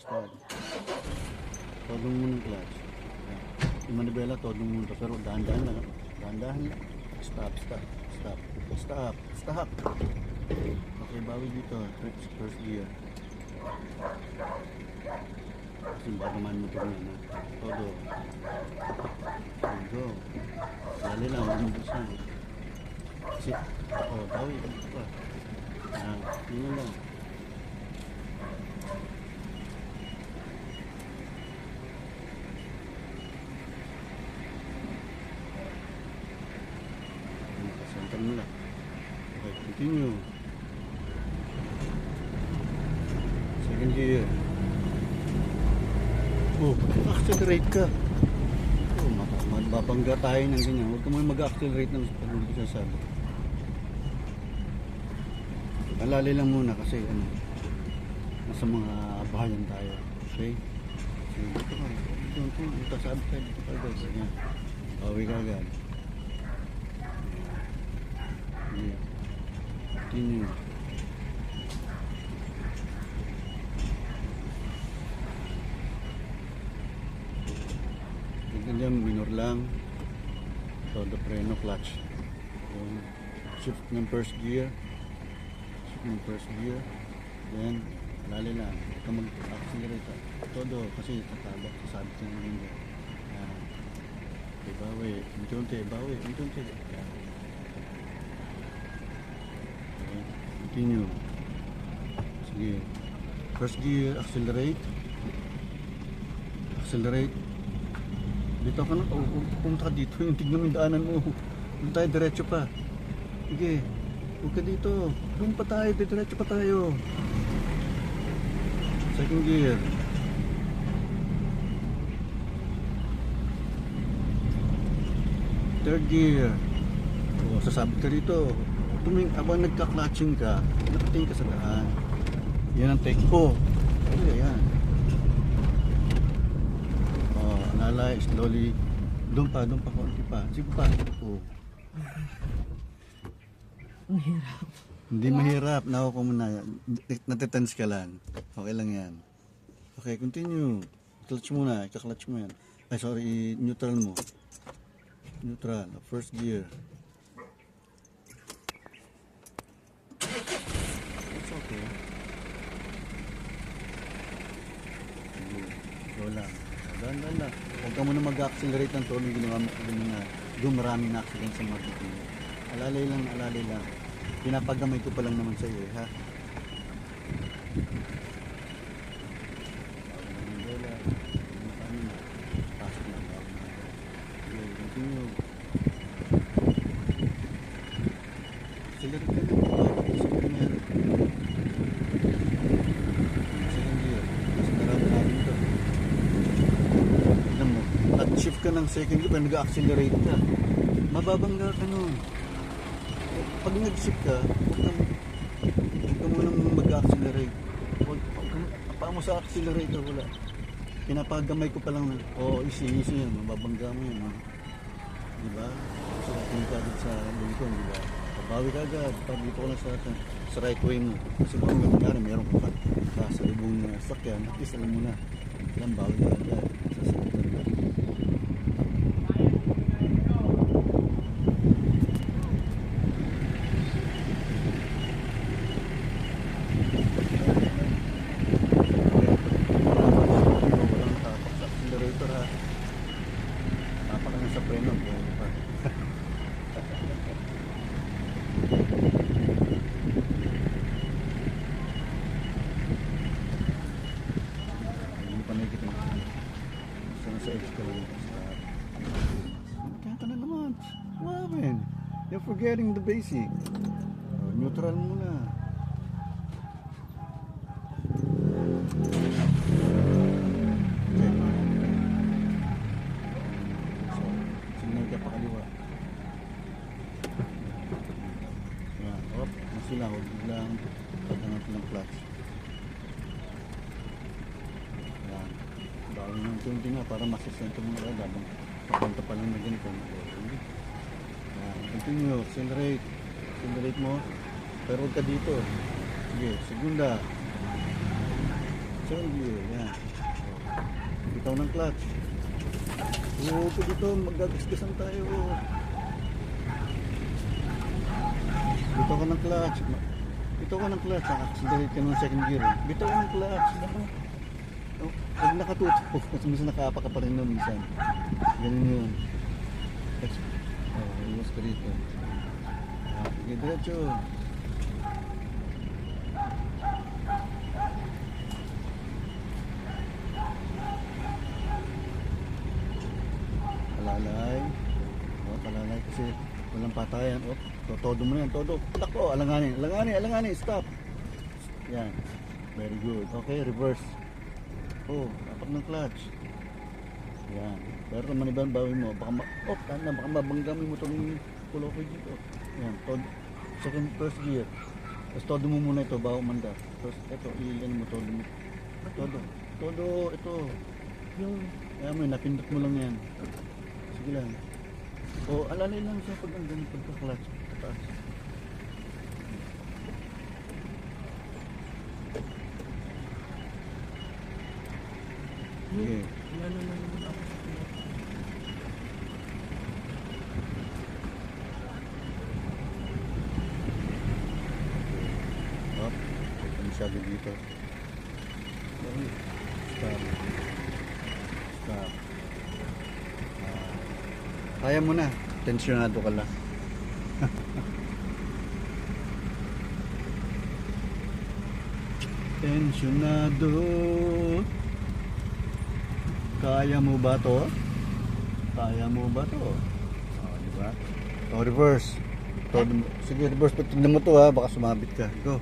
start. Todong mo ng clutch. Yung manibela, todong mo. Pero dahan-dahan lang. Dahan-dahan lang. Stop, stop, stop. Stop, stop. Okay, bawi dito. First gear. Kasi baka man mo ito na. Todo. Go. Dali lang, bumubusan. Kasi, bawi. Ito pa. Yun lang. Center mo lang. Okay, continue. Second gear. Accelerate ka. Mababangga tayo ng ganyan. Huwag ka mo mag-accelerate ng pag-ulit sa sabi. Alali lang muna kasi nasa mga bahayan tayo. Okay? So, dito ka. Dito sabi tayo. Dito ka agad. Ganyan. Bawi ka agad. Yeah. Continue. Tignan dyan, minor lang. Todo preno, clutch. Shift ng first gear. Then alali lang, huwag ka mag-accelerate. Todo kasi tatabak, sasabit ka naman dyan. Okay, bawi, unti-unti. Okay, continue. Sige, first gear, accelerate. Dito ka na, pumunta ka dito, yung tignan mo yung daanan mo. Doon tayo, diretso pa. Sige, huwag ka dito. Doon pa tayo, diretso pa tayo. Second gear. Third gear. Sasabit ka dito. Habang nagka-clutching ka, nakatingin ka sa daan. Yan ang take ko. Yan. Lalay, slowly. Doon pa, konti pa. Sige pa. Mahirap. Hindi mahirap. Nawa ko muna. Natitense ka lang. Okay lang yan. Okay, continue. Clutch muna. Ika-clutch mo yan. Ay, sorry. Neutral mo. Neutral. First gear. It's okay. Go lang. Dahan-dahan lang. Huwag ka muna mag-accelerate ng tono. Ginawa mo na doon maraming na-accident sa marketing. Alalay lang. Pinapagamay ko pa lang naman sa iyo, ha? Continue. Accelerate ka lang. Shift ka ng second gear, nag-accelerate ka. Mababangga ka nun. Pag nag-shift ka, huwag ka munang mag-accelerate. Pa mo sa accelerator, wala. Pinapagamay ko pa lang. Easy yan. Mababangga mo yun. Diba? So, tingin ka sa Lincoln, diba? Pabawi ka agad. Pag dito ko lang sa right way mo. Kasi kung meron ka sa ibong sakyan, at least alam mo na. Bawi ka agad. Sasagutan ka. You're forgetting the basic. Neutral muna. Okay. So, signal ka pa kaliwa. Yan. Masila. Huwag biglang pagkangat ng clutch. Yan. Bawin ng tunti nga para masasento mo na agad. Papunta pa lang na ganito. Continue, accelerate mo, pero huwag ka dito. Sige, segunda. Second gear, yan. Bitaw ng clutch. Oo, dito, magagasgasan tayo. Bitaw ka ng clutch. Bitaw ka ng clutch. Accelerate ka ng second gear. Bitaw ka ng clutch. Oh, pag nakatutok, minsan nakaapa ka pa rin nun minsan. Ganun yun. Iwas ka rito. Sige, diretso. Palalay. Palalay kasi walang patayan. Todo mo na yan, todo. Takbo, alanganin, stop. Yan. Very good. Okay, reverse. Dapat ng clutch. Yan. Pero naman ibang bawi mo, baka mabanggamin mo itong pulo ko dito. Yan, first gear. Tapos todo mo muna ito, bago manda. Tapos ito, ilan mo todo mo. Todo, ito. Kaya mo, napindot mo lang yan. Sige lang. Alalay lang siya pag ang ganun pagka-clutch. Taas. Sige. Masyado dito. Stop. Kaya mo na. Tensyonado ka lang. Tensyonado. Kaya mo ba to? Diba? Reverse. Sige, reverse. Tignan mo to ha. Baka sumabit ka. Go.